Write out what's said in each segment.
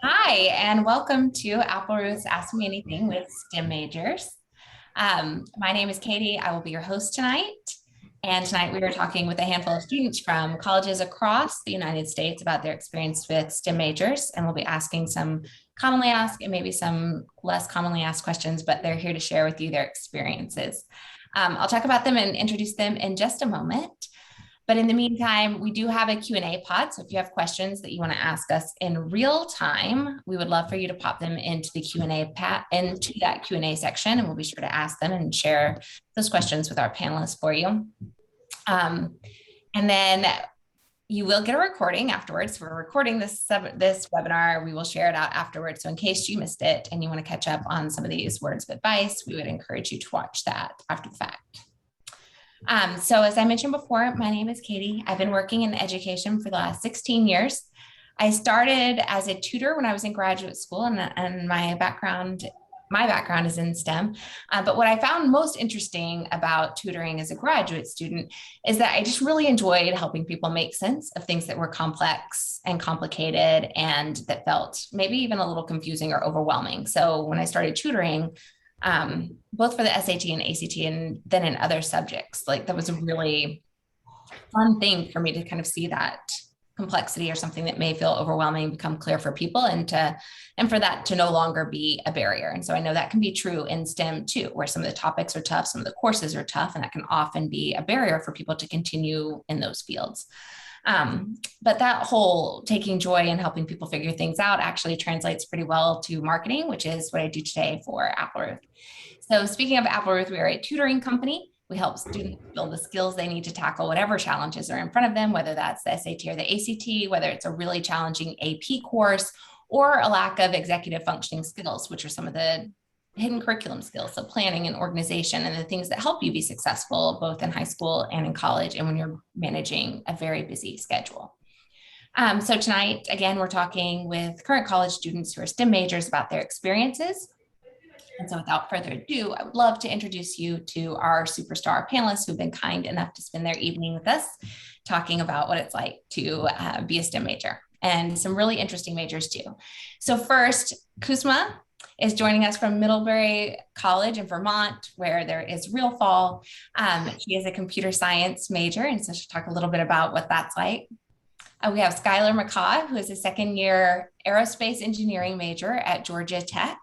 Hi, and welcome to Apple Ruth's Ask Me Anything with STEM majors. My name is Katie. I will be your host tonight. And tonight we are talking with a handful of students from colleges across the United States about their experience with STEM majors. And we'll be asking some commonly asked and maybe some less commonly asked questions, but they're here to share with you their experiences. I'll talk about them and introduce them in just a moment. But in the meantime, we do have a Q&A pod. So if you have questions that you want to ask us in real time, we would love for you to pop them into the into that Q&A section, and we'll be sure to ask them and share those questions with our panelists for you. And then you will get a recording afterwards. We're recording this webinar. We will share it out afterwards. So in case you missed it and you want to catch up on some of these words of advice, we would encourage you to watch that after the fact. So as I mentioned before, my name is Katie. I've been working in education for the last 16 years. I started as a tutor when I was in graduate school, and my background is in STEM. But what I found most interesting about tutoring as a graduate student is that I just really enjoyed helping people make sense of things that were complex and complicated and that felt maybe even a little confusing or overwhelming. So when I started tutoring, both for the SAT and ACT and then in other subjects, like that was a really fun thing for me to kind of see that complexity or something that may feel overwhelming become clear for people and for that to no longer be a barrier. And so I know that can be true in STEM too, where some of the topics are tough, some of the courses are tough, and that can often be a barrier for people to continue in those fields. But that whole taking joy in helping people figure things out actually translates pretty well to marketing, which is what I do today for Apple Ruth. So speaking of Apple Ruth, we are a tutoring company. We help students build the skills they need to tackle whatever challenges are in front of them, whether that's the SAT or the ACT, whether it's a really challenging AP course or a lack of executive functioning skills, which are some of the hidden curriculum skills, so planning and organization and the things that help you be successful both in high school and in college and when you're managing a very busy schedule. So tonight, again, we're talking with current college students who are STEM majors about their experiences. And so without further ado, I would love to introduce you to our superstar panelists who've been kind enough to spend their evening with us talking about what it's like to be a STEM major and some really interesting majors too. So first, Kuzma is joining us from Middlebury College in Vermont, where there is real fall. She is a computer science major, and so she'll talk a little bit about what that's like. We have Skylar McCaw, who is a second-year aerospace engineering major at Georgia Tech.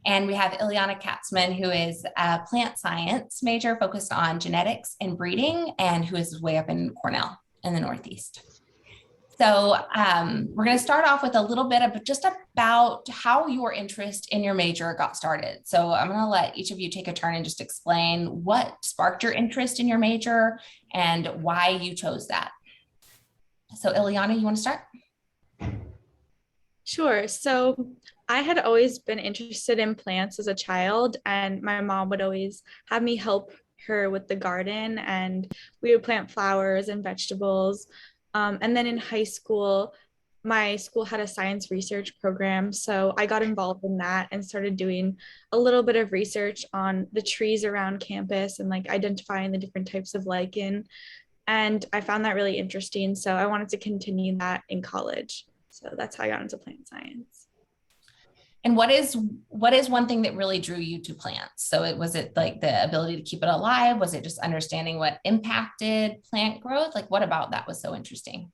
And we have Ileana Katzman, who is a plant science major focused on genetics and breeding, and who is way up in Cornell in the Northeast. So we're going to start off with a little bit of just about how your interest in your major got started. So I'm going to let each of you take a turn and just explain what sparked your interest in your major and why you chose that. So Ileana, you want to start? Sure. So I had always been interested in plants as a child, and my mom would always have me help her with the garden, and we would plant flowers and vegetables. And then in high school, my school had a science research program. So I got involved in that and started doing a little bit of research on the trees around campus and like identifying the different types of lichen. And I found that really interesting. So I wanted to continue that in college. So that's how I got into plant science. And what is one thing that really drew you to plants? So was it like the ability to keep it alive? Was it just understanding what impacted plant growth? Like what about that was so interesting?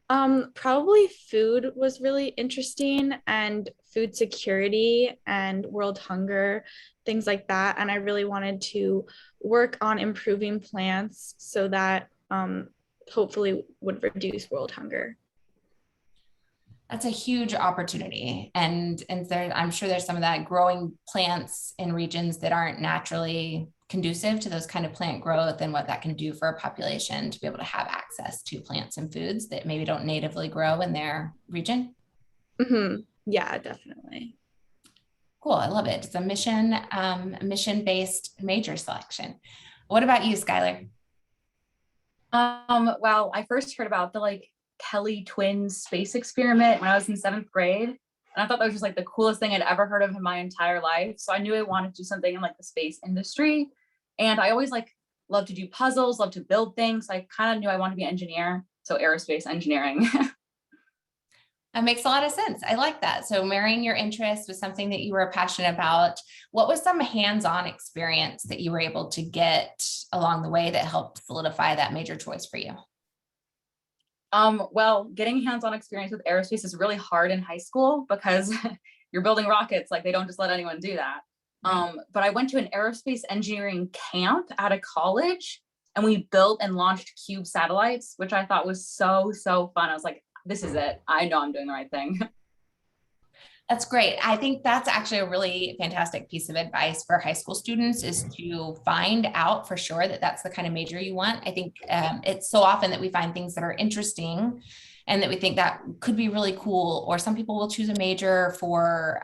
Probably food was really interesting and food security and world hunger, things like that. And I really wanted to work on improving plants so that hopefully would reduce world hunger. That's a huge opportunity. And there, I'm sure there's some of that growing plants in regions that aren't naturally conducive to those kind of plant growth and what that can do for a population to be able to have access to plants and foods that maybe don't natively grow in their region. Mm-hmm. Yeah, definitely. Cool. I love it. It's a mission-based major selection. What about you, Skylar? Well, I first heard about the Kelly twins space experiment when I was in 7th grade. And I thought that was just the coolest thing I'd ever heard of in my entire life. So I knew I wanted to do something in the space industry. And I always love to do puzzles, love to build things. I kind of knew I wanted to be an engineer. So aerospace engineering. That makes a lot of sense. I like that. So marrying your interest with something that you were passionate about. What was some hands-on experience that you were able to get along the way that helped solidify that major choice for you? Well, getting hands-on experience with aerospace is really hard in high school because you're building rockets, like they don't just let anyone do that. But I went to an aerospace engineering camp out of college and we built and launched cube satellites, which I thought was so, so fun. I was like, this is it. I know I'm doing the right thing. That's great. I think that's actually a really fantastic piece of advice for high school students is to find out for sure that that's the kind of major you want. I think it's so often that we find things that are interesting and that we think that could be really cool, or some people will choose a major for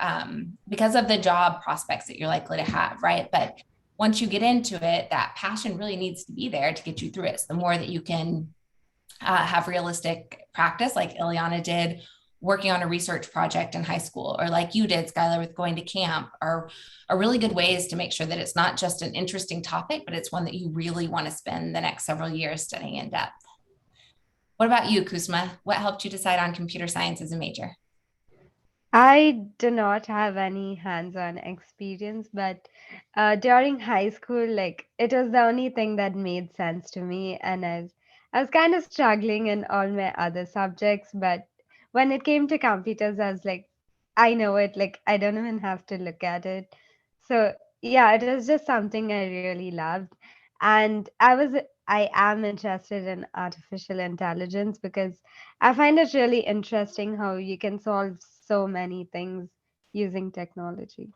because of the job prospects that you're likely to have, right? But once you get into it, that passion really needs to be there to get you through it. So the more that you can have realistic practice, like Ileana did, working on a research project in high school, or like you did, Skylar, with going to camp, are really good ways to make sure that it's not just an interesting topic, but it's one that you really want to spend the next several years studying in depth. What about you, Kusma? What helped you decide on computer science as a major? I do not have any hands-on experience, but during high school, like it was the only thing that made sense to me, and I was kind of struggling in all my other subjects, but when it came to computers, I was like, I know it, like I don't even have to look at it. So yeah, it was just something I really loved, and I am interested in artificial intelligence because I find it really interesting how you can solve so many things using technology.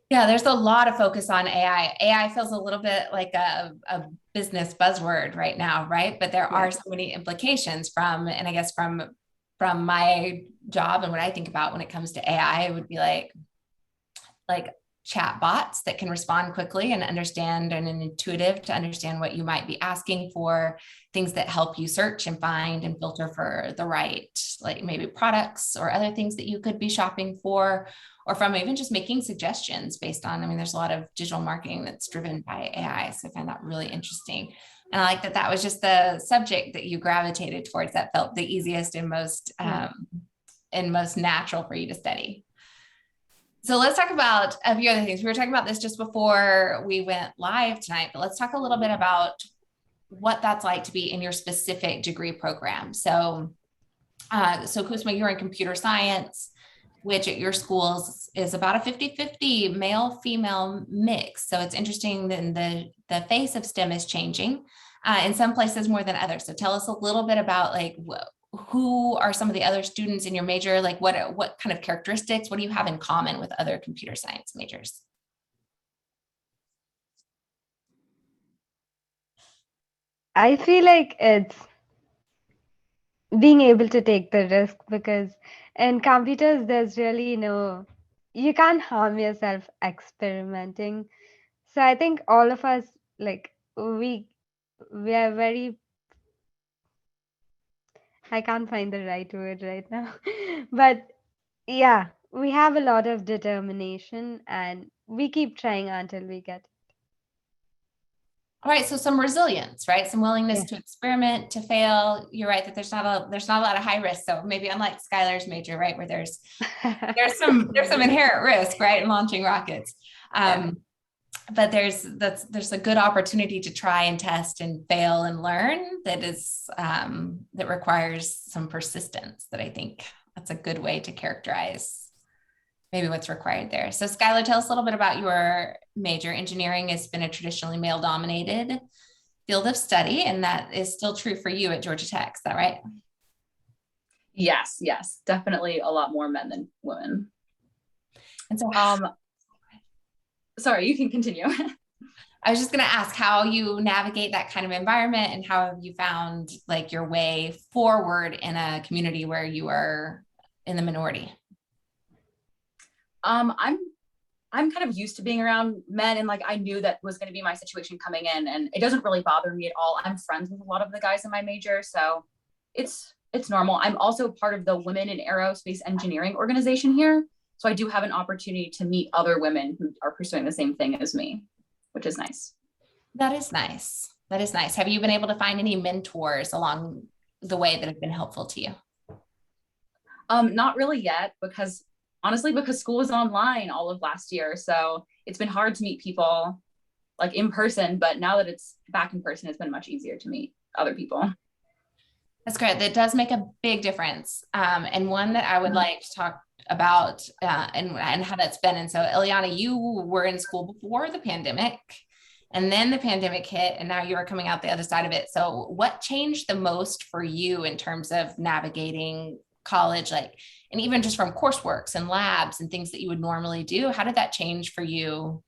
Yeah, there's a lot of focus on AI. AI feels a little bit like a business buzzword right now, right? But there are so many implications from, and I guess from my job and what I think about when it comes to AI, it would be like chat bots that can respond quickly and understand and intuitive to understand what you might be asking for, things that help you search and find and filter for the right, like maybe products or other things that you could be shopping for, or from even just making suggestions based on, I mean, there's a lot of digital marketing that's driven by AI. So I find that really interesting. And I like that that was just the subject that you gravitated towards that felt the easiest and most natural for you to study. So let's talk about a few other things. We were talking about this just before we went live tonight, but let's talk a little bit about what that's like to be in your specific degree program. So Kusma, you're in computer science, which at your schools is about a 50-50 male-female mix. So it's interesting that the face of STEM is changing in some places more than others. So tell us a little bit about like who are some of the other students in your major? Like what kind of characteristics, what do you have in common with other computer science majors? I feel like it's being able to take the risk because in computers, there's really you can't harm yourself experimenting. So I think all of us, like, we are very, I can't find the right word right now, but yeah, we have a lot of determination and we keep trying until we get it. All right, so some resilience, right? Some willingness Yeah. to experiment, to fail. You're right that there's not a lot of high risk. So maybe unlike Skylar's major, right, where there's some inherent risk, right, in launching rockets. But there's a good opportunity to try and test and fail and learn that is that requires some persistence. That I think that's a good way to characterize maybe what's required there. So Skylar, tell us a little bit about your major. Engineering has been a traditionally male-dominated field of study, and that is still true for you at Georgia Tech. Is that right? Yes, definitely a lot more men than women. And so sorry, you can continue. I was just going to ask how you navigate that kind of environment and how have you found like your way forward in a community where you are in the minority? I'm kind of used to being around men, and like I knew that was going to be my situation coming in, and it doesn't really bother me at all. I'm friends with a lot of the guys in my major, so it's normal. I'm also part of the Women in Aerospace Engineering organization here, so I do have an opportunity to meet other women who are pursuing the same thing as me, which is nice. That is nice. That is nice. Have you been able to find any mentors along the way that have been helpful to you? Not really yet, because honestly, because school was online all of last year. So it's been hard to meet people like in person, but now that it's back in person, it's been much easier to meet other people. That's great. That does make a big difference. And one that I would like to talk about and how that's been. And so, Ileana, you were in school before the pandemic, and then the pandemic hit, and now you are coming out the other side of it. So, what changed the most for you in terms of navigating college, like, and even just from courseworks and labs and things that you would normally do? How did that change for you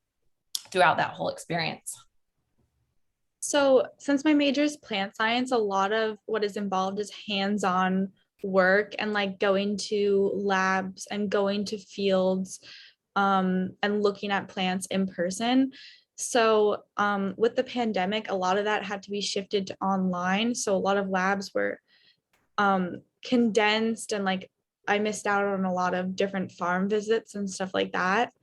throughout that whole experience? So since my major is plant science, a lot of what is involved is hands-on work and like going to labs and going to fields and looking at plants in person. So with the pandemic, a lot of that had to be shifted to online. So a lot of labs were condensed, and like I missed out on a lot of different farm visits and stuff like that.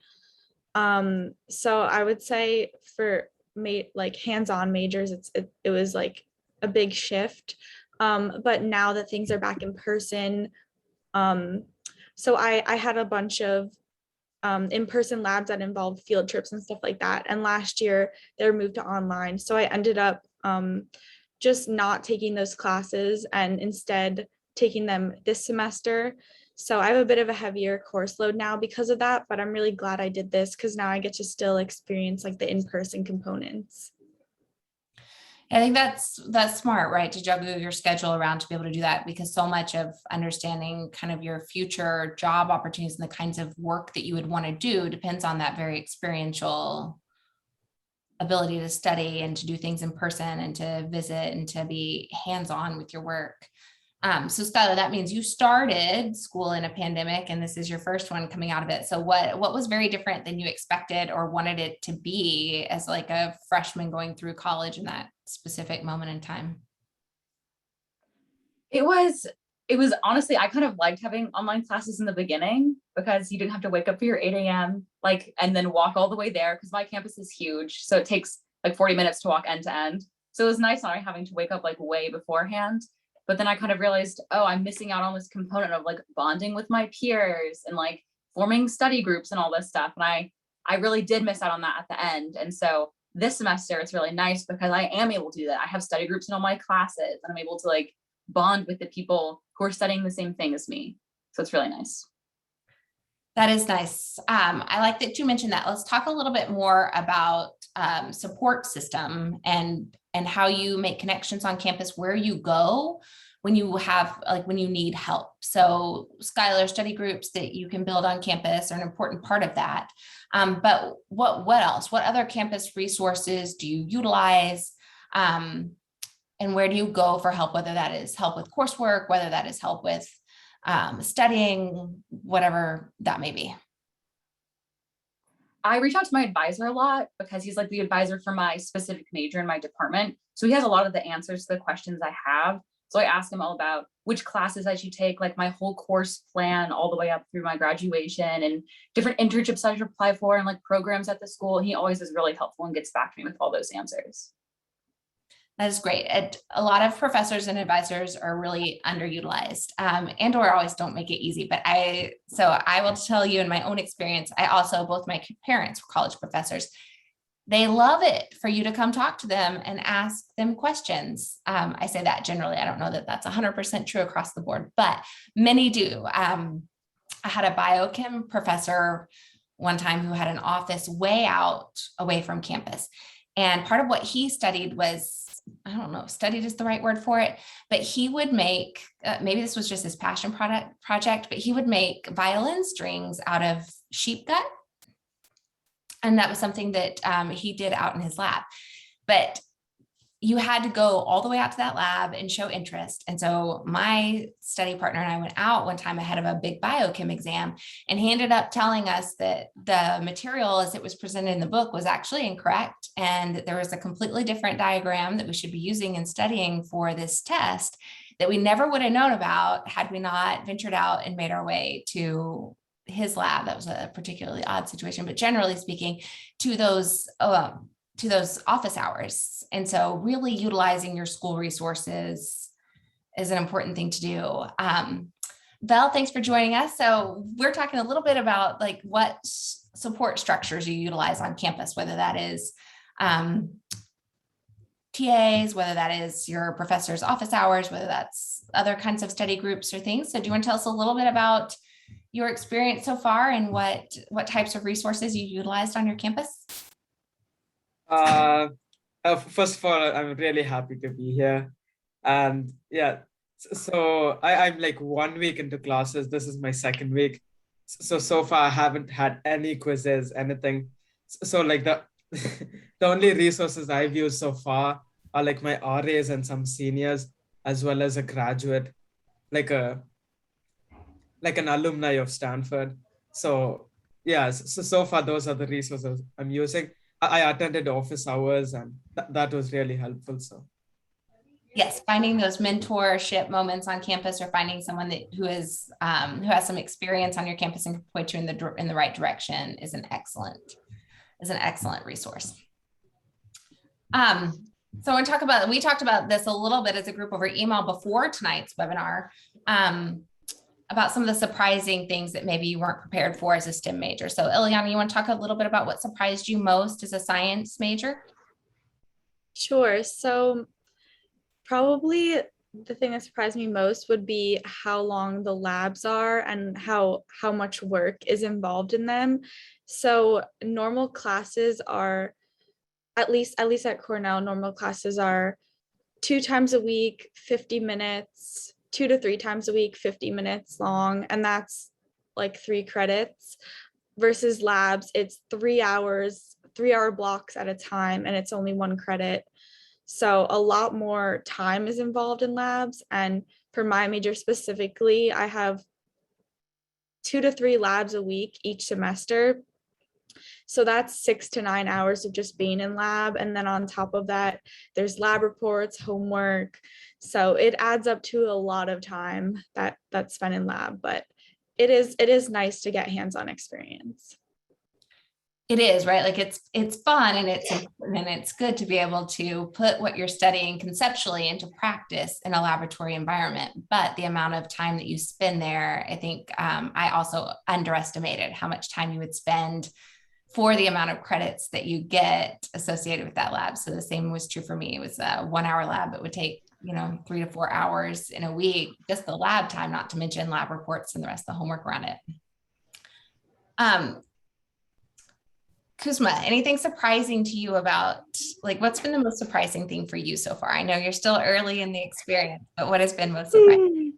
So I would say for like hands-on majors, it was like a big shift. But now that things are back in person, so I had a bunch of in-person labs that involved field trips and stuff like that. And last year they were moved to online. So I ended up just not taking those classes and instead taking them this semester. So I have a bit of a heavier course load now because of that, but I'm really glad I did this because now I get to still experience like the in-person components. I think that's smart, right? To juggle your schedule around to be able to do that, because so much of understanding kind of your future job opportunities and the kinds of work that you would want to do depends on that very experiential ability to study and to do things in person and to visit and to be hands-on with your work. So Skylar, that means you started school in a pandemic and this is your first one coming out of it. So what was very different than you expected or wanted it to be as like a freshman going through college in that specific moment in time? It was honestly, I kind of liked having online classes in the beginning because you didn't have to wake up for your 8 a.m. like and then walk all the way there, because my campus is huge. So it takes like 40 minutes to walk end to end. So it was nice not having to wake up like way beforehand. But then I kind of realized, oh, I'm missing out on this component of like bonding with my peers and like forming study groups and all this stuff. And I really did miss out on that at the end. And so this semester, it's really nice because I am able to do that. I have study groups in all my classes and I'm able to like bond with the people who are studying the same thing as me. So it's really nice. That is nice. I like that you mentioned that. Let's talk a little bit more about support system and how you make connections on campus, where you go when you have when you need help. So Skylar, study groups that you can build on campus are an important part of that. But what else? What other campus resources do you utilize? And where do you go for help, whether that is help with coursework, whether that is help with studying, whatever that may be? I reach out to my advisor a lot because he's like the advisor for my specific major in my department. So he has a lot of the answers to the questions I have. So I ask him all about which classes I should take, like my whole course plan all the way up through my graduation and different internships I should apply for and like programs at the school. He always is really helpful and gets back to me with all those answers. That is great. A lot of professors and advisors are really underutilized and or always don't make it easy. But I will tell you in my own experience, both my parents were college professors. They love it for you to come talk to them and ask them questions. I say that generally. I don't know that that's 100% true across the board, but many do. I had a biochem professor one time who had an office way out away from campus. And part of what he studied was, I don't know if studied is the right word for it, but he would make, maybe this was just his passion project, but he would make violin strings out of sheep gut. And that was something that he did out in his lab. But you had to go all the way out to that lab and show interest. And so my study partner and I went out one time ahead of a big biochem exam, and he ended up telling us that the material as it was presented in the book was actually incorrect. And there was a completely different diagram that we should be using and studying for this test that we never would have known about had we not ventured out and made our way to his lab. That was a particularly odd situation, but generally speaking, to those office hours. And so really utilizing your school resources is an important thing to do. Val, thanks for joining us. So we're talking a little bit about like what support structures you utilize on campus, whether that is TAs, whether that is your professor's office hours, whether that's other kinds of study groups or things. So do you want to tell us a little bit about your experience so far and what types of resources you utilized on your campus? First of all, I'm really happy to be here. And yeah, so I'm like 1 week into classes. This is my second week. So far I haven't had any quizzes, anything. So like the only resources I've used so far are like my RAs and some seniors, as well as a graduate, like an alumni of Stanford. So yeah, so far those are the resources I'm using. I attended office hours, and that was really helpful. So yes, finding those mentorship moments on campus, or finding someone who has some experience on your campus and can point you in the right direction is an excellent resource. So we talked about this a little bit as a group over email before tonight's webinar, about some of the surprising things that maybe you weren't prepared for as a STEM major. So Ileana, you want to talk a little bit about what surprised you most as a science major? Sure. So probably the thing that surprised me most would be how long the labs are and how much work is involved in them. So normal classes are, at least at Cornell, normal classes are 2 times a week, 50 minutes, 2 to 3 times a week, 50 minutes long. And that's like 3 credits versus labs. It's 3 hours, 3-hour blocks at a time, and it's only 1 credit. So a lot more time is involved in labs. And for my major specifically, I have 2 to 3 labs a week each semester. So that's 6 to 9 hours of just being in lab. And then on top of that, there's lab reports, homework. So it adds up to a lot of time that's spent in lab, but it is nice to get hands-on experience. It is, right? Like it's fun and it's important, and it's good to be able to put what you're studying conceptually into practice in a laboratory environment. But the amount of time that you spend there, I think I also underestimated how much time you would spend for the amount of credits that you get associated with that lab. So the same was true for me. It was a 1-hour lab. It would take 3 to 4 hours in a week, just the lab time, not to mention lab reports and the rest of the homework around it. Kuzma, anything surprising to you about, like, what's been the most surprising thing for you so far? I know you're still early in the experience, but what has been most surprising?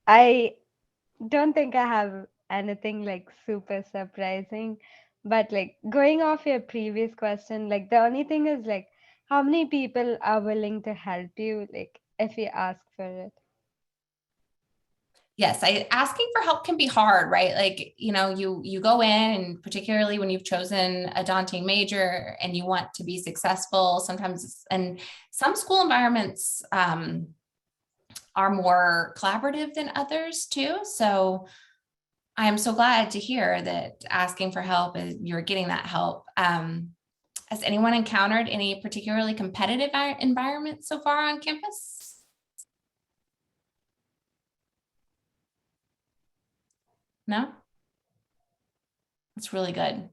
I don't think I have anything like super surprising, but like going off your previous question, like the only thing is like how many people are willing to help you, like if you ask for it. Yes, asking for help can be hard, right? Like, you go in, and particularly when you've chosen a daunting major and you want to be successful, sometimes, and some school environments are more collaborative than others too. So I'm so glad to hear that asking for help, you're getting that help. Has anyone encountered any particularly competitive environment so far on campus? No? That's really good.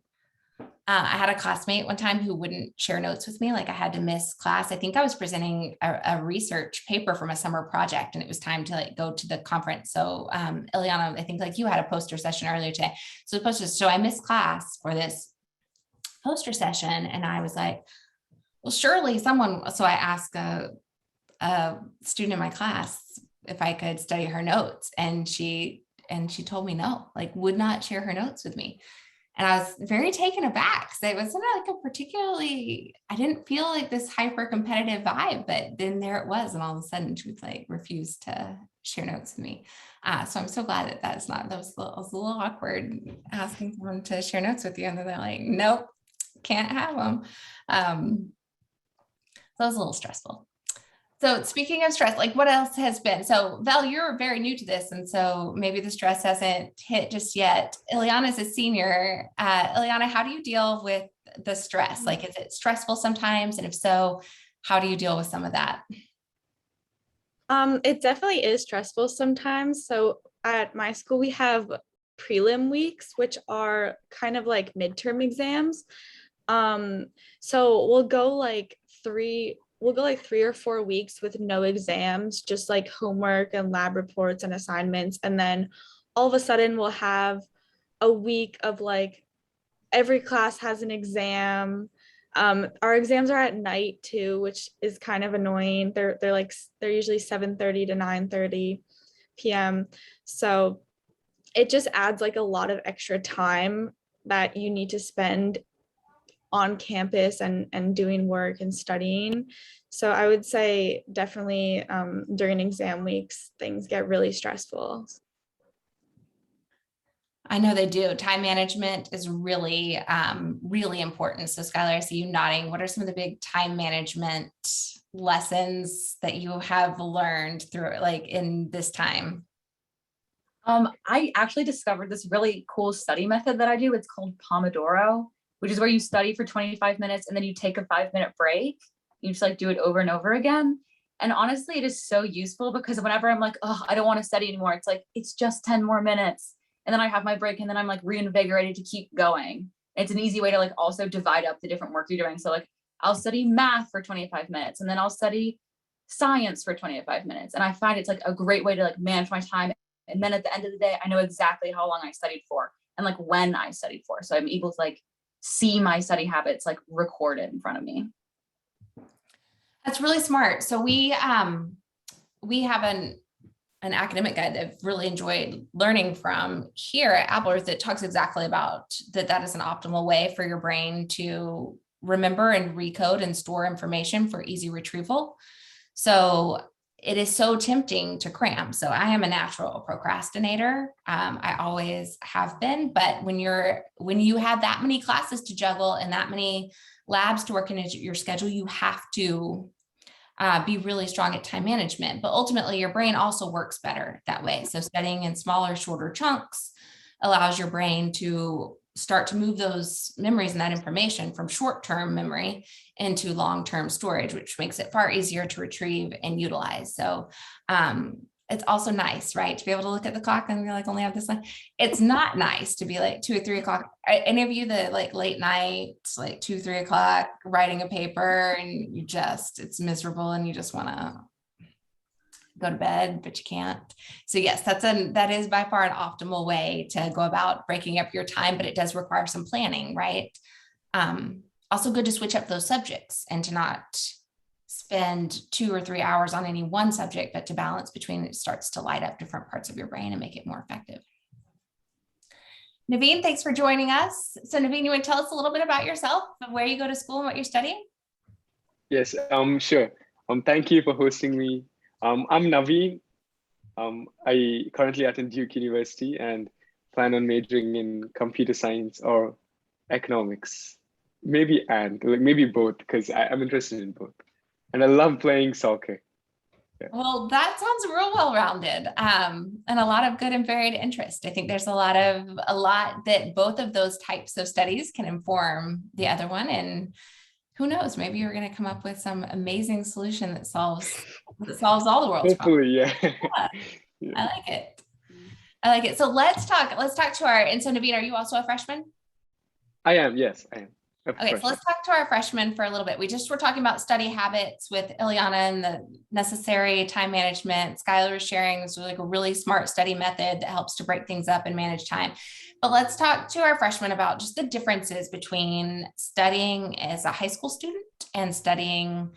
I had a classmate one time who wouldn't share notes with me. Like I had to miss class. I think I was presenting a research paper from a summer project, and it was time to like go to the conference. So Ileana, I think like you had a poster session earlier today. So I missed class for this poster session, and I was like, well, surely someone, so I asked a student in my class if I could study her notes, and she told me no, like would not share her notes with me. And I was very taken aback because it wasn't like I didn't feel like this hyper competitive vibe, but then there it was. And all of a sudden she was like refused to share notes with me. So I'm so glad that was a little awkward asking someone to share notes with you. And then they're like, nope, can't have them. So it was a little stressful. So speaking of stress, like what else has been? So Val, you're very new to this, and so maybe the stress hasn't hit just yet. Ileana is a senior. Ileana, how do you deal with the stress? Like, is it stressful sometimes? And if so, how do you deal with some of that? It definitely is stressful sometimes. So at my school, we have prelim weeks, which are kind of like midterm exams. So we'll go like 3 or 4 weeks with no exams, just like homework and lab reports and assignments. And then all of a sudden we'll have a week of like every class has an exam. Our exams are at night too, which is kind of annoying. They're usually 7:30 to 9:30 p.m. So it just adds like a lot of extra time that you need to spend on campus and doing work and studying. So I would say definitely during exam weeks, things get really stressful. I know they do. Time management is really, really important. So Skylar, I see you nodding. What are some of the big time management lessons that you have learned through like in this time? I actually discovered this really cool study method that I do. It's called Pomodoro, which is where you study for 25 minutes and then you take a 5-minute break. You just like do it over and over again. And honestly, it is so useful because whenever I'm like, oh, I don't want to study anymore, it's like, it's just 10 more minutes. And then I have my break and then I'm like reinvigorated to keep going. It's an easy way to like also divide up the different work you're doing. So like I'll study math for 25 minutes and then I'll study science for 25 minutes. And I find it's like a great way to like manage my time. And then at the end of the day, I know exactly how long I studied for and like when I studied for. So I'm able to like see my study habits like recorded in front of me. That's really smart. So we have an academic guide that I've really enjoyed learning from here at Apple Earth that talks exactly about that is an optimal way for your brain to remember and recode and store information for easy retrieval. So it is so tempting to cram. So I am a natural procrastinator. I always have been, but when you have that many classes to juggle and that many labs to work in your schedule, you have to be really strong at time management, but ultimately your brain also works better that way. So studying in smaller, shorter chunks allows your brain to start to move those memories and that information from short-term memory into long-term storage, which makes it far easier to retrieve and utilize. So it's also nice, right? To be able to look at the clock and you're like, only have this line. It's not nice to be like 2 or 3 o'clock. Any of you that like late nights, like 2, 3 o'clock writing a paper and it's miserable and you just want to go to bed, but you can't. So yes, that is by far an optimal way to go about breaking up your time, but it does require some planning, right? Also good to switch up those subjects and to not spend 2 or 3 hours on any one subject, but to balance between it starts to light up different parts of your brain and make it more effective. Naveen, thanks for joining us. So Naveen, you want to tell us a little bit about yourself, where you go to school and what you're studying? Yes, sure. Thank you for hosting me. I'm Naveen. I currently attend Duke University and plan on majoring in computer science or economics. Maybe both, because I'm interested in both. And I love playing soccer. Yeah. Well, that sounds real well-rounded and a lot of good and varied interest. I think there's a lot that both of those types of studies can inform the other one. And who knows, maybe you're going to come up with some amazing solution that solves all the world's Hopefully, problems. yeah. Yeah. I like it. So let's talk to and so Naveen, are you also a freshman? I am, yes, I am. Okay, so let's talk to our freshmen for a little bit. We just were talking about study habits with Ileana and the necessary time management. Skylar was sharing this like a really smart study method that helps to break things up and manage time. But let's talk to our freshmen about just the differences between studying as a high school student and studying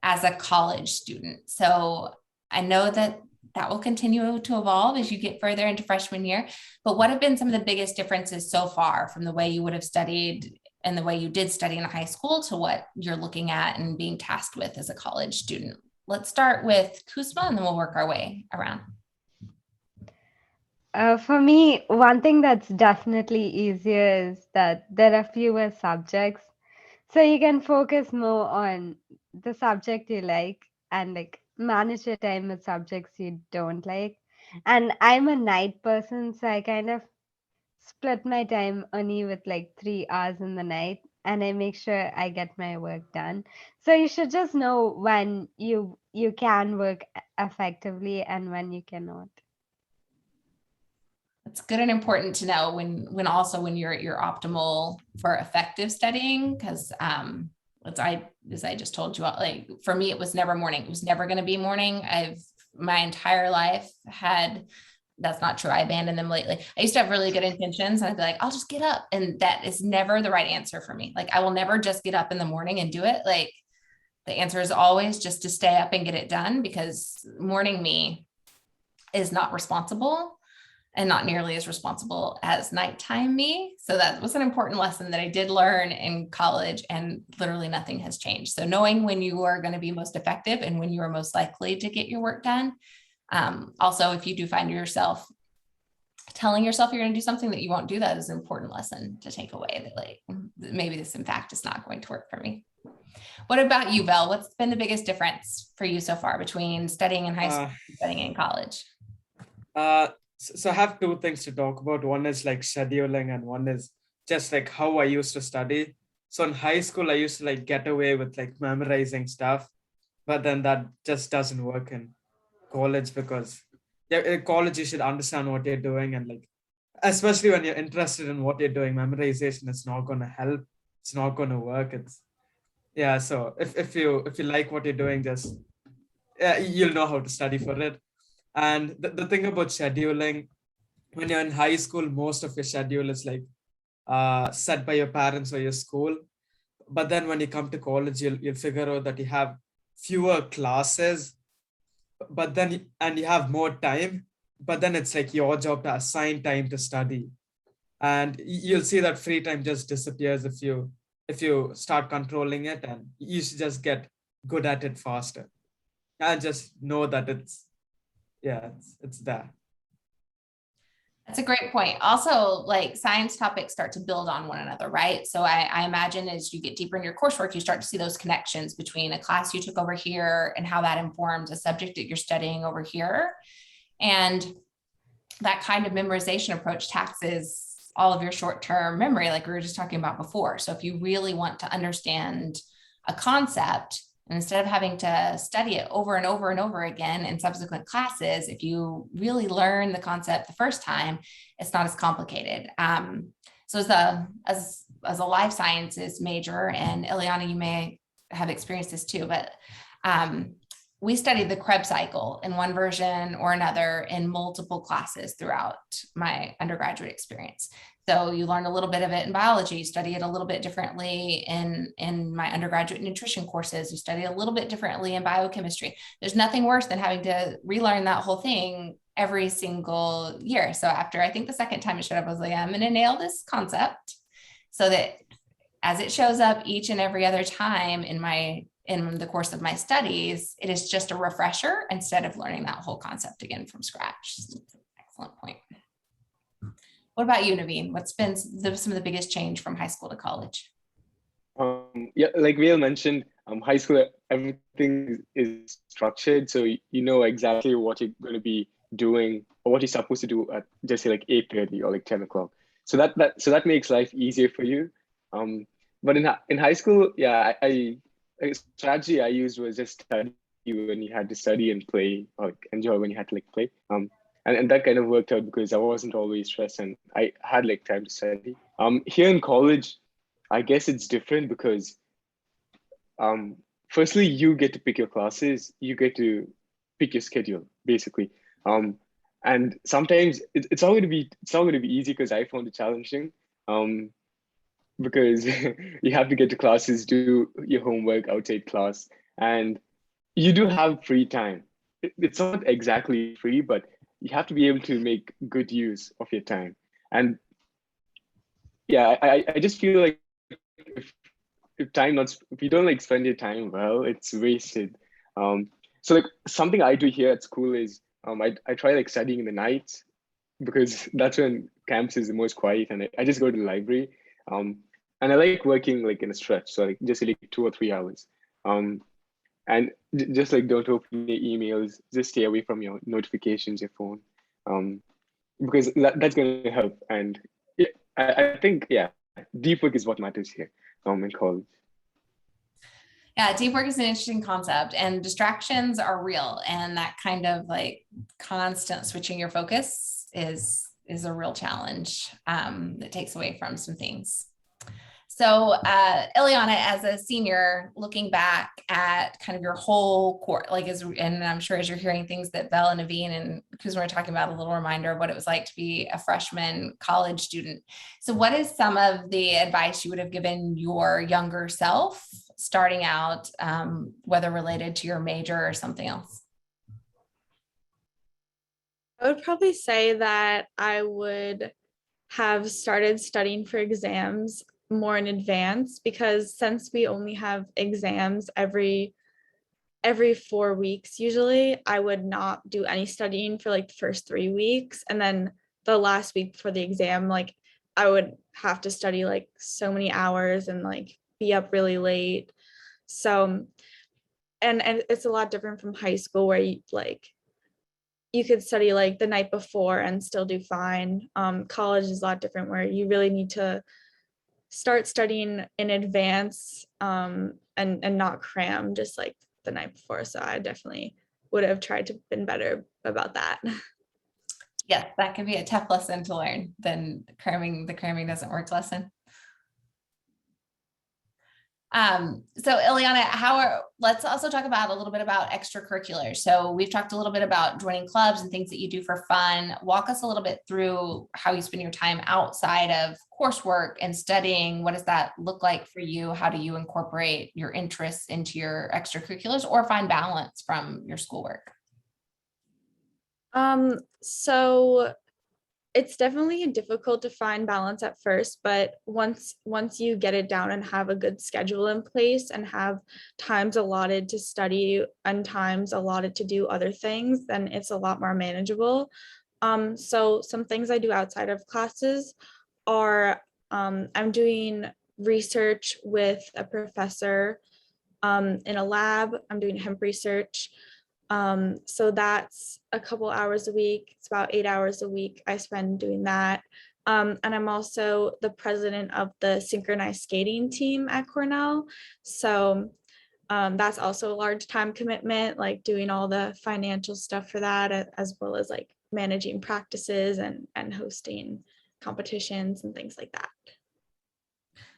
as a college student. So I know that will continue to evolve as you get further into freshman year, but what have been some of the biggest differences so far from the way you would have studied and the way you did study in high school to what you're looking at and being tasked with as a college student? Let's start with Kusma and then we'll work our way around. For me, one thing that's definitely easier is that there are fewer subjects. So you can focus more on the subject you like and like manage your time with subjects you don't like. And I'm a night person, so I kind of split my time only with like 3 hours in the night and I make sure I get my work done. So you should just know when you can work effectively and when you cannot. It's good and important to know when you're at your optimal for effective studying, because as I just told you, like for me, it was never morning. It was never going to be morning. My entire life had, that's not true. I abandoned them lately. I used to have really good intentions and I'd be like, I'll just get up. And that is never the right answer for me. Like I will never just get up in the morning and do it. Like the answer is always just to stay up and get it done, because morning me is not responsible and not nearly as responsible as nighttime me. So that was an important lesson that I did learn in college, and literally nothing has changed. So knowing when you are going to be most effective and when you are most likely to get your work done. Also, if you do find yourself telling yourself you're going to do something that you won't do, that is an important lesson to take away, that like, maybe this in fact is not going to work for me. What about you, Vel? What's been the biggest difference for you so far between studying in high school and studying in college? So I have two things to talk about. One is like scheduling, and one is just like how I used to study. So in high school, I used to like get away with like memorizing stuff, but then that just doesn't work in college, because in college you should understand what you're doing, and like especially when you're interested in what you're doing, memorization is not going to help. It's not going to work. So if you like what you're doing, just you'll know how to study for it. And the thing about scheduling, when you're in high school, most of your schedule is like set by your parents or your school. But then when you come to college, you'll figure out that you have fewer classes, but then and you have more time. But then it's like your job to assign time to study, and you'll see that free time just disappears if you start controlling it, and you should just get good at it faster. And just know that it's there. That's a great point. Also, like science topics start to build on one another, right? So I imagine as you get deeper in your coursework, you start to see those connections between a class you took over here and how that informs a subject that you're studying over here. And that kind of memorization approach taxes all of your short-term memory, like we were just talking about before. So if you really want to understand a concept, and instead of having to study it over and over and over again in subsequent classes, if you really learn the concept the first time, it's not as complicated. So as a life sciences major, and Ileana, you may have experienced this too, but we studied the Krebs cycle in one version or another in multiple classes throughout my undergraduate experience. So you learn a little bit of it in biology, you study it a little bit differently in my undergraduate nutrition courses, you study a little bit differently in biochemistry. There's nothing worse than having to relearn that whole thing every single year. So after, I think the second time it showed up, I was like, I'm going to nail this concept so that as it shows up each and every other time in the course of my studies, it is just a refresher instead of learning that whole concept again from scratch. Excellent point. What about you, Naveen? What's been some of the biggest change from high school to college? Yeah, like Vail mentioned, high school, everything is structured. So you know exactly what you're going to be doing or what you're supposed to do at just say like 8:30 or like 10 o'clock. So that makes life easier for you. But in high school, yeah, a strategy I used was just study when you had to study and play, or like enjoy when you had to like play. And that kind of worked out because I wasn't always stressed and I had like time to study. Here in college, I guess it's different because firstly, you get to pick your classes, you get to pick your schedule, basically. And sometimes it's not going to be easy because I found it challenging. Because you have to get to classes, do your homework outside class, and you do have free time. It's not exactly free, but you have to be able to make good use of your time. And yeah, I just feel like if you don't like spend your time well, it's wasted. So like something I do here at school is I try like studying in the night because that's when campus is the most quiet, and I just go to the library. And I like working like in a stretch, so like just like 2 or 3 hours. And just like don't open your emails, just stay away from your notifications, your phone, because that's going to help. And yeah, I think, yeah, deep work is what matters here. in college. Yeah, teamwork is an interesting concept, and distractions are real. And that kind of like constant switching your focus is a real challenge that takes away from some things. So Ileana, as a senior, looking back at kind of your whole course, like and I'm sure as you're hearing things that Belle and Naveen and Kuzma were talking about, a little reminder of what it was like to be a freshman college student. So what is some of the advice you would have given your younger self starting out, whether related to your major or something else? I would probably say that I would have started studying for exams more in advance, because since we only have exams every 4 weeks, usually I would not do any studying for like the first 3 weeks, and then the last week before the exam, like I would have to study like so many hours and like be up really late. So and it's a lot different from high school, where you could study like the night before and still do fine. College is a lot different, where you really need to start studying in advance, and not cram just like the night before. So I definitely would have tried to been better about that. Yes, that can be a tough lesson to learn than cramming. The cramming doesn't work lesson. So Ileana, let's also talk about a little bit about extracurriculars. So we've talked a little bit about joining clubs and things that you do for fun. Walk us a little bit through how you spend your time outside of coursework and studying. What does that look like for you? How do you incorporate your interests into your extracurriculars or find balance from your schoolwork? So it's definitely difficult to find balance at first, but once you get it down and have a good schedule in place and have times allotted to study and times allotted to do other things, then it's a lot more manageable. So some things I do outside of classes are I'm doing research with a professor in a lab. I'm doing hemp research. So that's a couple hours a week. It's about 8 hours a week I spend doing that. And I'm also the president of the synchronized skating team at Cornell. So that's also a large time commitment, like doing all the financial stuff for that, as well as like managing practices and hosting competitions and things like that.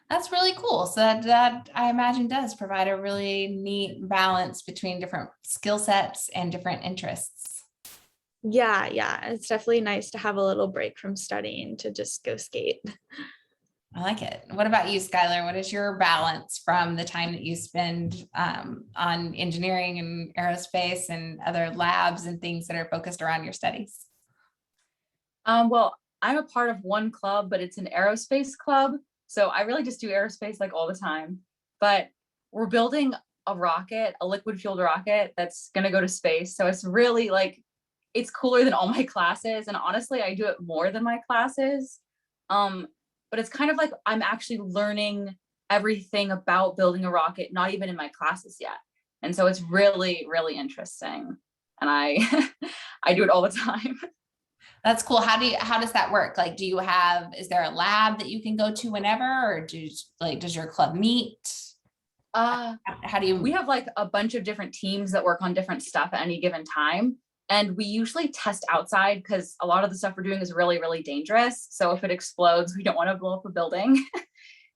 That's really cool. So that I imagine does provide a really neat balance between different skill sets and different interests. Yeah, it's definitely nice to have a little break from studying to just go skate. I like it. What about you, Skylar? What is your balance from the time that you spend on engineering and aerospace and other labs and things that are focused around your studies? Well, I'm a part of one club, but it's an aerospace club. So I really just do aerospace like all the time. But we're building a rocket, a liquid fueled rocket that's going to go to space. So it's really like, it's cooler than all my classes. And honestly, I do it more than my classes. But it's kind of like I'm actually learning everything about building a rocket, not even in my classes yet. And so it's really, really interesting. And I I do it all the time. That's cool. How does that work? Like, is there a lab that you can go to whenever, or does your club meet? How do you? We have like a bunch of different teams that work on different stuff at any given time. And we usually test outside because a lot of the stuff we're doing is really, really dangerous. So if it explodes, we don't want to blow up a building.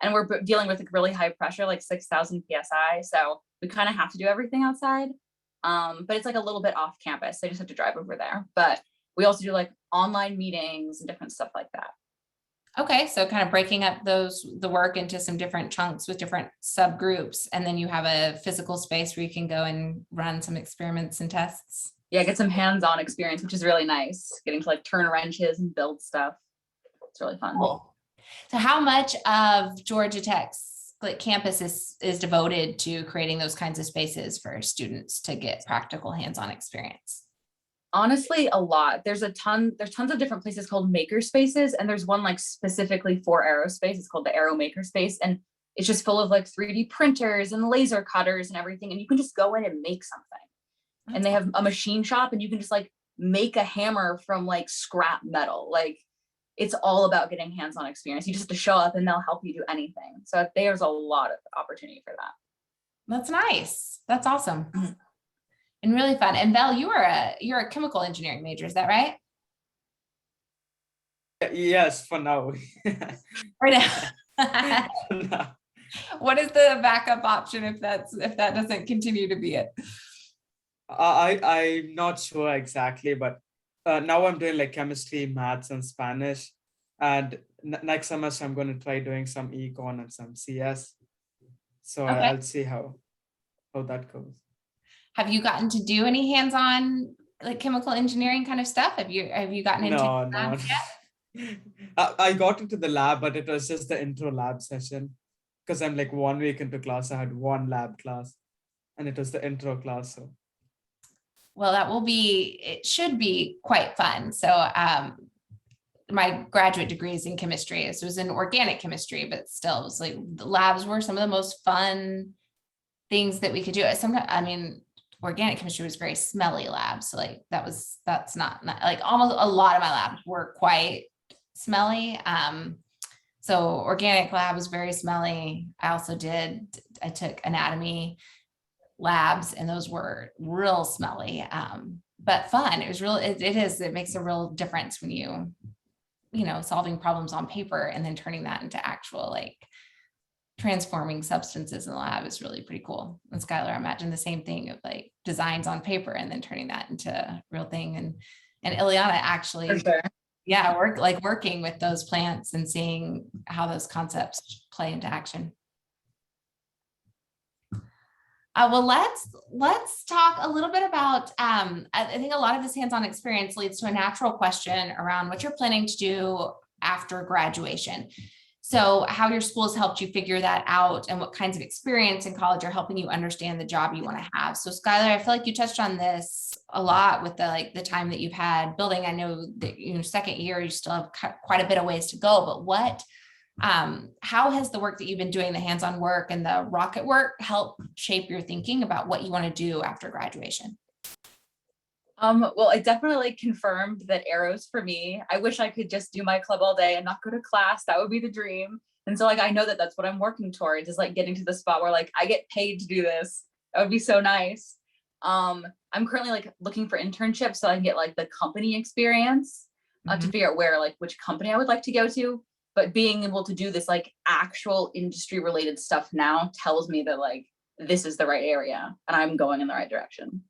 And we're dealing with like really high pressure, like 6,000 PSI. So we kind of have to do everything outside. But it's like a little bit off campus. So I just have to drive over there. But we also do like online meetings and different stuff like that. Okay, so kind of breaking up the work into some different chunks with different subgroups, and then you have a physical space where you can go and run some experiments and tests. Yeah, get some hands-on experience, which is really nice. Getting to like turn wrenches and build stuff. It's really fun. Cool. So how much of Georgia Tech's campus is devoted to creating those kinds of spaces for students to get practical hands-on experience? Honestly, a lot. There's tons of different places called maker spaces, and there's one like specifically for aerospace. It's called the Aero Maker Space, and it's just full of like 3D printers and laser cutters and everything, and you can just go in and make something. And they have a machine shop, and you can just like make a hammer from like scrap metal. Like it's all about getting hands-on experience. You just have to show up and they'll help you do anything. So there's a lot of opportunity for that. That's nice. That's awesome. And really fun. And Belle, you're a chemical engineering major, is that right? Yes, for now. For now. No. What is the backup option if that doesn't continue to be it? I'm not sure exactly, but now I'm doing like chemistry, maths, and Spanish. And next semester I'm going to try doing some econ and some CS. So Okay. I'll see how that goes. Have you gotten to do any hands-on like chemical engineering kind of stuff? Have you gotten into No. labs yet? I got into the lab, but it was just the intro lab session because I'm like 1 week into class. I had one lab class and it was the intro class. So Well, it should be quite fun. So my graduate degree is in chemistry. It was in organic chemistry, but still it was like the labs were some of the most fun things that we could do. Sometimes, I mean, organic chemistry was very smelly labs. So like that's not like almost a lot of my labs were quite smelly. So organic lab was very smelly. I took anatomy labs and those were real smelly, but fun. It was it makes a real difference when solving problems on paper and then turning that into actual like transforming substances in the lab is really pretty cool. And Skylar, I imagine the same thing of like designs on paper and then turning that into a real thing. And Ileana actually, For sure. yeah, working with those plants and seeing how those concepts play into action. Well, let's talk a little bit about, I think a lot of this hands-on experience leads to a natural question around what you're planning to do after graduation. So how your school has helped you figure that out and what kinds of experience in college are helping you understand the job you want to have. So Skylar, I feel like you touched on this a lot with the time that you've had building. I know that, second year, you still have quite a bit of ways to go, but how has the work that you've been doing, the hands-on work and the rocket work, help shape your thinking about what you want to do after graduation? Well, it definitely confirmed that arrows for me. I wish I could just do my club all day and not go to class. That would be the dream. And so like, I know that that's what I'm working towards, is like getting to the spot where like I get paid to do this. That would be so nice. I'm currently like looking for internships so I can get like the company experience to figure out which company I would like to go to. But being able to do this like actual industry related stuff now tells me that like this is the right area and I'm going in the right direction.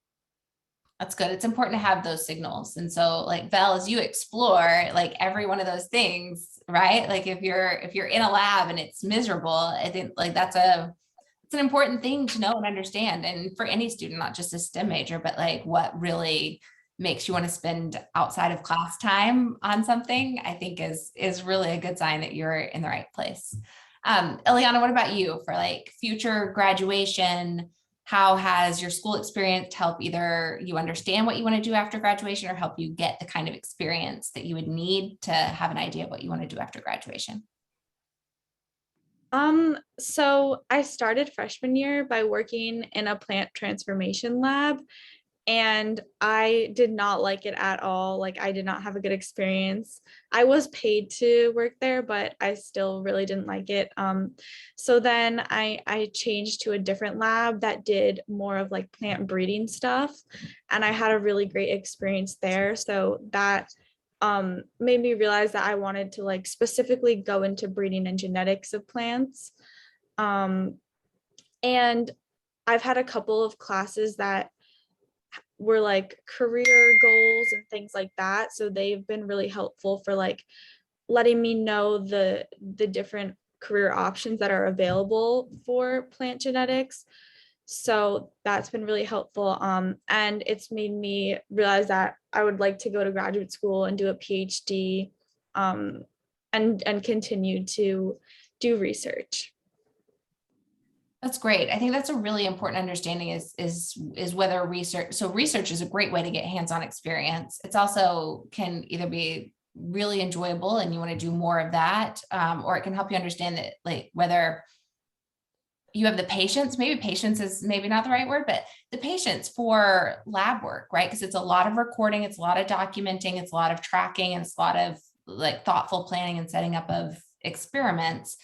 That's good. It's important to have those signals. And so like Val, as you explore like every one of those things, right? Like if you're in a lab and it's miserable, I think like it's an important thing to know and understand. And for any student, not just a STEM major, but like what really makes you want to spend outside of class time on something, I think is really a good sign that you're in the right place. Ileana, what about you for like future graduation? How has your school experience helped either you understand what you want to do after graduation or help you get the kind of experience that you would need to have an idea of what you want to do after graduation? So I started freshman year by working in a plant transformation lab, and I did not like it at all. Like I did not have a good experience. I was paid to work there, but I still really didn't like it. So then I changed to a different lab that did more of like plant breeding stuff, and I had a really great experience there. So that made me realize that I wanted to like specifically go into breeding and genetics of plants. And I've had a couple of classes that were like career goals and things like that. So they've been really helpful for like letting me know the different career options that are available for plant genetics. So that's been really helpful. And it's made me realize that I would like to go to graduate school and do a PhD, and continue to do research. That's great. I think that's a really important understanding is whether research. So research is a great way to get hands-on experience. It's also can either be really enjoyable and you want to do more of that, or it can help you understand that like whether you have the patience, maybe patience is maybe not the right word, but the patience for lab work, right? Because it's a lot of recording, it's a lot of documenting, it's a lot of tracking, and it's a lot of like thoughtful planning and setting up of experiments,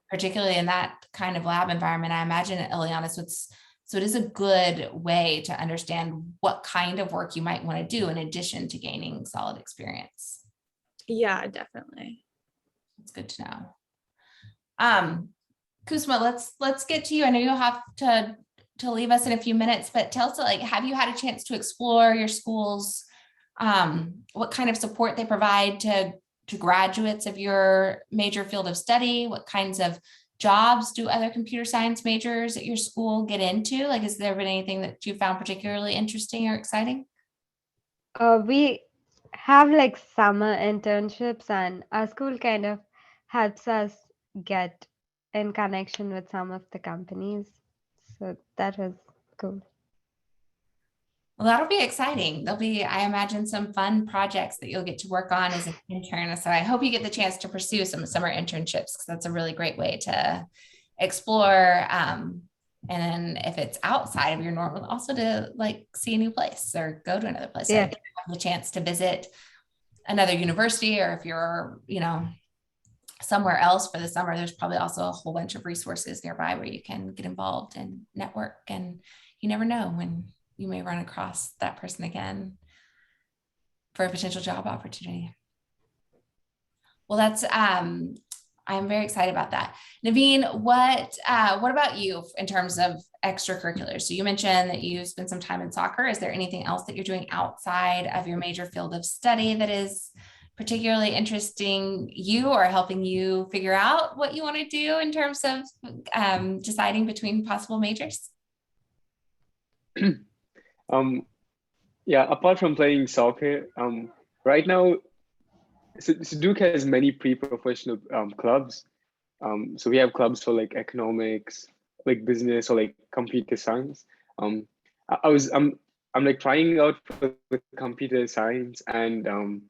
particularly in that kind of lab environment. I imagine, Ileana, so it is a good way to understand what kind of work you might want to do in addition to gaining solid experience. Yeah, definitely. It's good to know. Kusma, let's get to you. I know you'll have to leave us in a few minutes, but tell us, like, have you had a chance to explore your schools, what kind of support they provide to graduates of your major field of study? What kinds of jobs do other computer science majors at your school get into? Like, has there been anything that you found particularly interesting or exciting? We have like summer internships, and our school kind of helps us get in connection with some of the companies. So that was cool. Well, that'll be exciting. There'll be, I imagine, some fun projects that you'll get to work on as an intern. So I hope you get the chance to pursue some summer internships, because that's a really great way to explore. And then if it's outside of your normal, also to like see a new place or go to another place. So Yeah. if you have the chance to visit another university, or if you're, somewhere else for the summer, there's probably also a whole bunch of resources nearby where you can get involved and network. And you never know when you may run across that person again for a potential job opportunity. Well, that's, I'm very excited about that. Naveen, what about you in terms of extracurriculars? So you mentioned that you spend some time in soccer. Is there anything else that you're doing outside of your major field of study that is particularly interesting you or helping you figure out what you want to do in terms of deciding between possible majors? Yeah, apart from playing soccer, right now, so Duke has many pre-professional clubs. So we have clubs for like economics, like business, or like computer science. I'm like trying out for the computer science and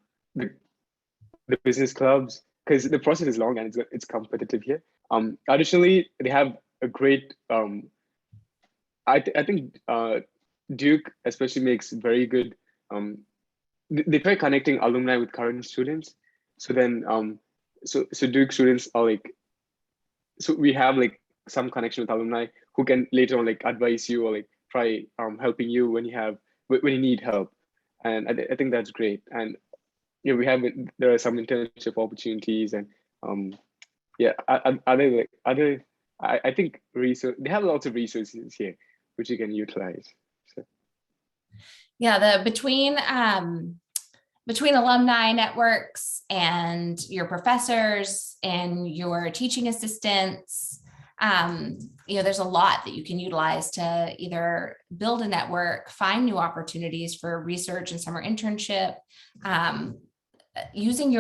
the business clubs, because the process is long and it's competitive here. Additionally, they have a great I think Duke especially makes very good they try connecting alumni with current students. So then so Duke students are like, so we have like some connection with alumni who can later on like advise you or like try helping you when you need help. And I think that's great. And yeah, there are some internship opportunities, and yeah, I think they have lots of resources here which you can utilize. So. Yeah, between alumni networks and your professors and your teaching assistants, there's a lot that you can utilize to either build a network, find new opportunities for research and summer internship. Using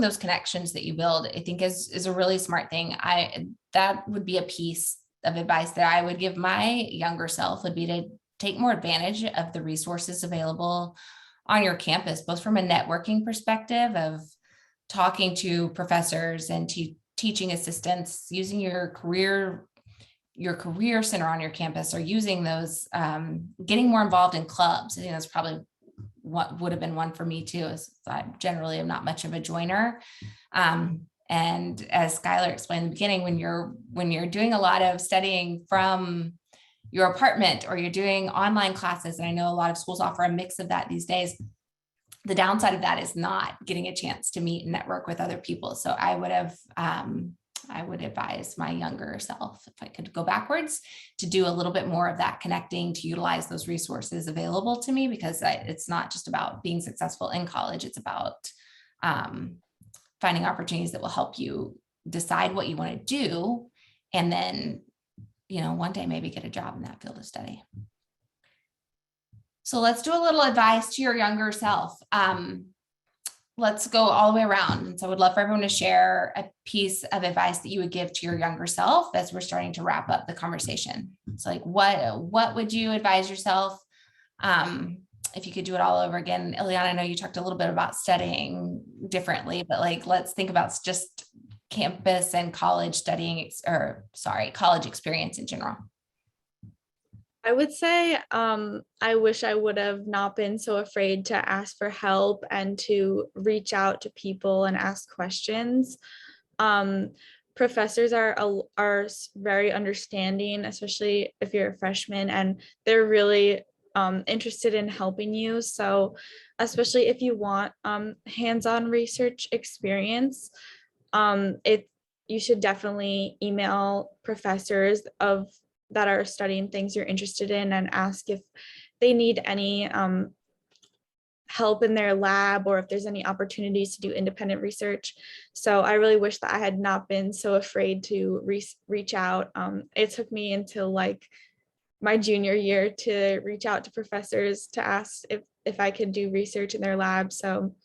those connections that you build, I think is a really smart thing. That would be a piece of advice that I would give my younger self, would be to take more advantage of the resources available on your campus, both from a networking perspective of talking to professors and teaching assistants, using your career center on your campus, or using those, getting more involved in clubs. I think that's probably what would have been one for me too, is I generally am not much of a joiner. And as Skylar explained in the beginning, when you're doing a lot of studying from your apartment, or you're doing online classes, and I know a lot of schools offer a mix of that these days, the downside of that is not getting a chance to meet and network with other people. So I would advise my younger self, if I could go backwards, to do a little bit more of that connecting, to utilize those resources available to me, because it's not just about being successful in college. It's about finding opportunities that will help you decide what you want to do, and then, one day maybe get a job in that field of study. So let's do a little advice to your younger self. Let's go all the way around. And so I would love for everyone to share a piece of advice that you would give to your younger self as we're starting to wrap up the conversation. It's like, what would you advise yourself? If you could do it all over again. Ileana, I know you talked a little bit about studying differently, but like, let's think about just campus and college college experience in general. I would say I wish I would have not been so afraid to ask for help and to reach out to people and ask questions. Um, Professors are very understanding, especially if you're a freshman, and they're really interested in helping you. So, especially if you want hands-on research experience, it you should definitely email professors of that are studying things you're interested in and ask if they need any help in their lab or if there's any opportunities to do independent research. So I really wish that I had not been so afraid to reach out. It took me until like my junior year to reach out to professors to ask if I could do research in their lab. So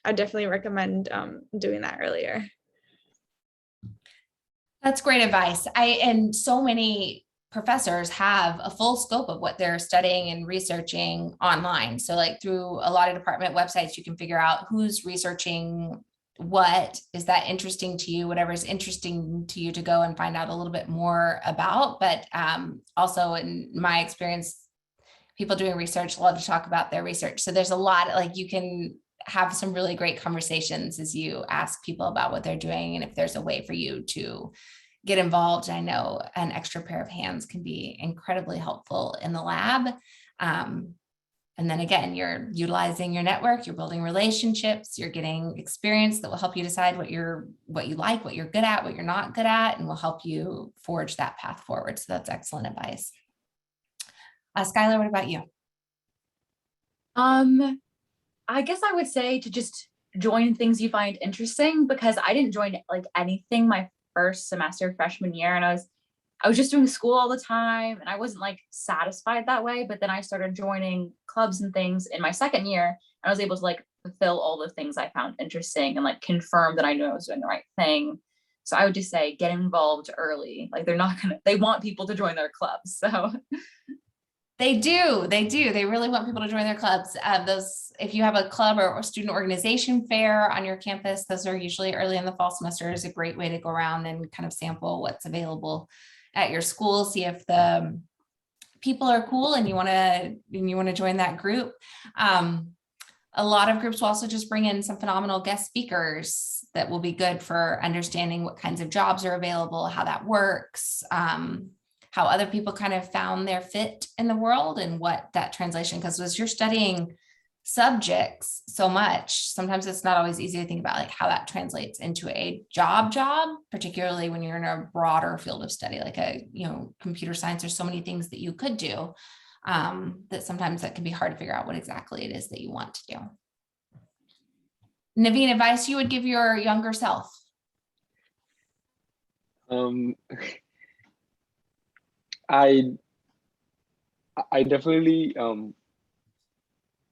I definitely recommend doing that earlier. That's great advice. And so many professors have a full scope of what they're studying and researching online. So like through a lot of department websites, you can figure out who's researching what. Is that interesting to you, whatever is interesting to you to go and find out a little bit more about. But also in my experience, people doing research love to talk about their research. So there's a lot, like you can have some really great conversations as you ask people about what they're doing. And if there's a way for you to get involved, I know an extra pair of hands can be incredibly helpful in the lab. And then again, you're utilizing your network, you're building relationships, you're getting experience that will help you decide what you like, what you're good at, what you're not good at, and will help you forge that path forward. So that's excellent advice. Skylar, what about you? I guess I would say to just join things you find interesting, because I didn't join like anything my first semester freshman year, and I was just doing school all the time and I wasn't like satisfied that way. But then I started joining clubs and things in my second year, and I was able to like fulfill all the things I found interesting and like confirm that I knew I was doing the right thing. So I would just say get involved early. Like they want people to join their clubs. So They do. They really want people to join their clubs. If you have a club or student organization fair on your campus, those are usually early in the fall semester. Is a great way to go around and kind of sample what's available at your school. See if the people are cool and you want to join that group. A lot of groups will also just bring in some phenomenal guest speakers that will be good for understanding what kinds of jobs are available, how that works. How other people kind of found their fit in the world and what that translation, because as you're studying subjects so much, sometimes it's not always easy to think about like how that translates into a job, particularly when you're in a broader field of study, like computer science. There's so many things that you could do that sometimes that can be hard to figure out what exactly it is that you want to do. Naveen, advice you would give your younger self? I definitely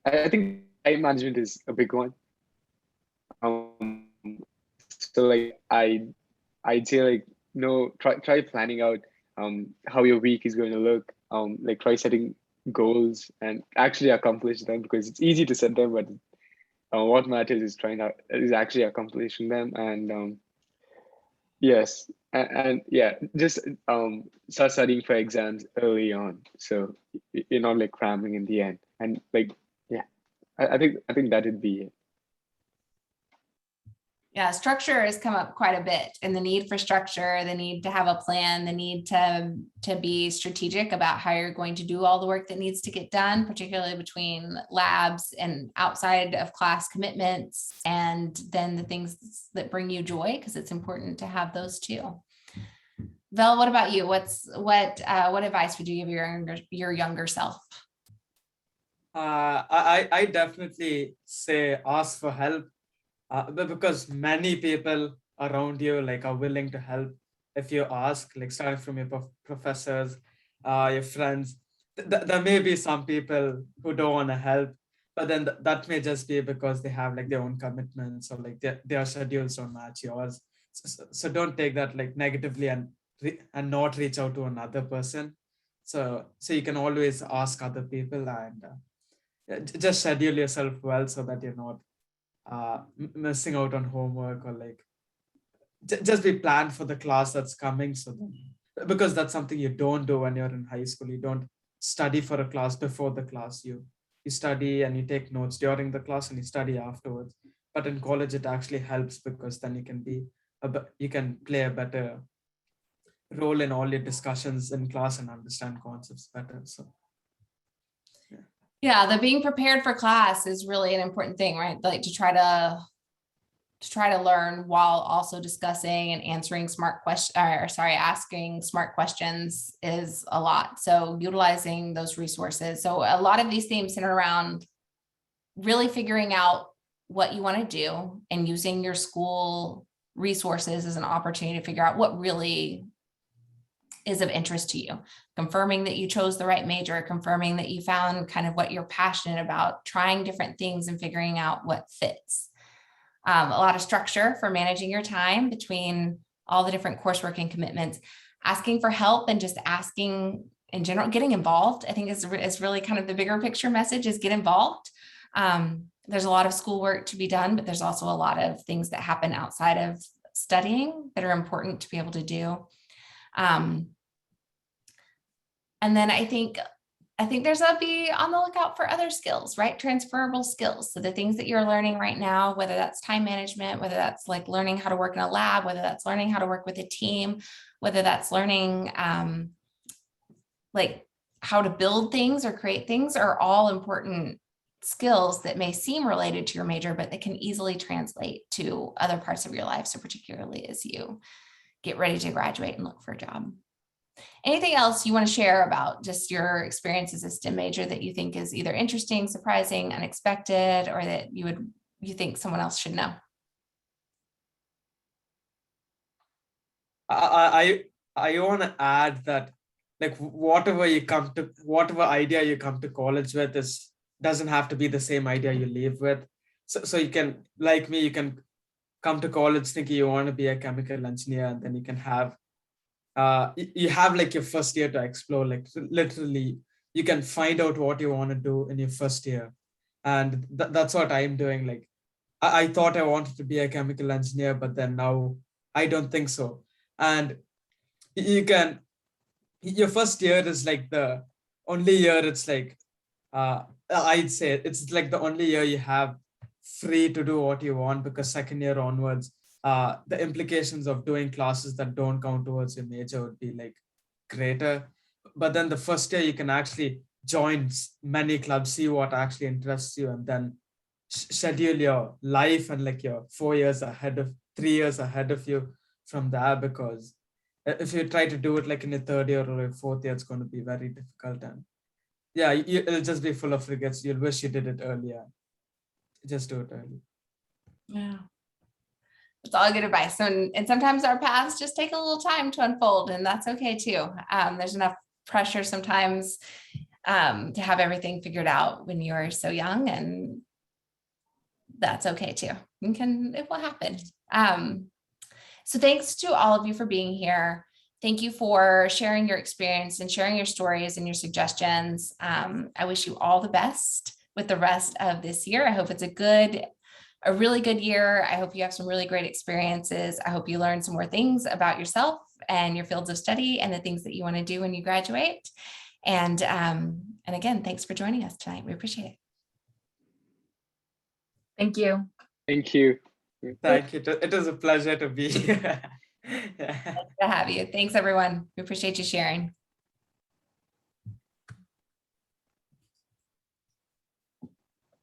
I think time management is a big one. So like I'd say like try planning out how your week is going to look. Like try setting goals and actually accomplish them, because it's easy to set them, but what matters is actually accomplishing them. And yes, and yeah, just start studying for exams early on, so you're not like cramming in the end. And like, yeah, I think that would be it. Yeah, structure has come up quite a bit, and the need for structure, the need to have a plan, the need to be strategic about how you're going to do all the work that needs to get done, particularly between labs and outside of class commitments, and then the things that bring you joy, because it's important to have those too. Vel, what about you? What advice would you give your younger self? I definitely say ask for help. Because many people around you like are willing to help if you ask, like starting from your professors, your friends. There may be some people who don't want to help, but then that may just be because they have like their own commitments, or like their schedules don't match yours. So don't take that like negatively and not reach out to another person. So you can always ask other people, and just schedule yourself well so that you're not missing out on homework, or like just be planned for the class that's coming. So then, because that's something you don't do when you're in high school, you don't study for a class before the class. You study and you take notes during the class and you study afterwards. But in college, it actually helps because then you can you can play a better role in all your discussions in class and understand concepts better. So yeah, the being prepared for class is really an important thing, right? Like to try to learn while also discussing and answering smart questions, or sorry, asking smart questions is a lot. So utilizing those resources. So a lot of these themes center around really figuring out what you want to do and using your school resources as an opportunity to figure out what really is of interest to you, confirming that you chose the right major, confirming that you found kind of what you're passionate about, trying different things and figuring out what fits. A lot of structure for managing your time between all the different coursework and commitments, asking for help and just asking in general, getting involved, I think is really kind of the bigger picture message is get involved. There's a lot of schoolwork to be done, but there's also a lot of things that happen outside of studying that are important to be able to do. And then I think there's a be on the lookout for other skills, right? Transferable skills. So the things that you're learning right now, whether that's time management, whether that's like learning how to work in a lab, whether that's learning how to work with a team, whether that's learning like how to build things or create things, are all important skills that may seem related to your major, but that can easily translate to other parts of your life. So particularly as you get ready to graduate and look for a job. Anything else you want to share about just your experience as a STEM major that you think is either interesting, surprising, unexpected, or that you think someone else should know? I want to add that like whatever idea you come to college with doesn't have to be the same idea you leave with. So you can, like me, you can come to college thinking you want to be a chemical engineer, and then you can have you have like your first year to explore, like literally you can find out what you want to do in your first year. And that's what I'm doing. Like I thought I wanted to be a chemical engineer, but then now I don't think so. And your first year is like the only year it's like, I'd say it's like the only year you have free to do what you want, because second year onwards, the implications of doing classes that don't count towards your major would be like greater. But then the first year you can actually join many clubs, see what actually interests you, and then schedule your life and like your 3 years ahead of you from there. Because if you try to do it like in your third year or your fourth year, it's going to be very difficult. And yeah, it'll just be full of regrets. You'll wish you did it earlier. Just do it early. Yeah. It's all good advice. And sometimes our paths just take a little time to unfold, and that's okay too. There's enough pressure sometimes to have everything figured out when you're so young, and that's okay too. It will happen. So thanks to all of you for being here. Thank you for sharing your experience and sharing your stories and your suggestions. I wish you all the best with the rest of this year. I hope it's a really good year. I hope you have some really great experiences. I hope you learn some more things about yourself and your fields of study and the things that you want to do when you graduate. And again, thanks for joining us tonight. We appreciate it. Thank you. Thank you. Thank you. It was a pleasure to be here. Nice to have you. Thanks, everyone. We appreciate you sharing.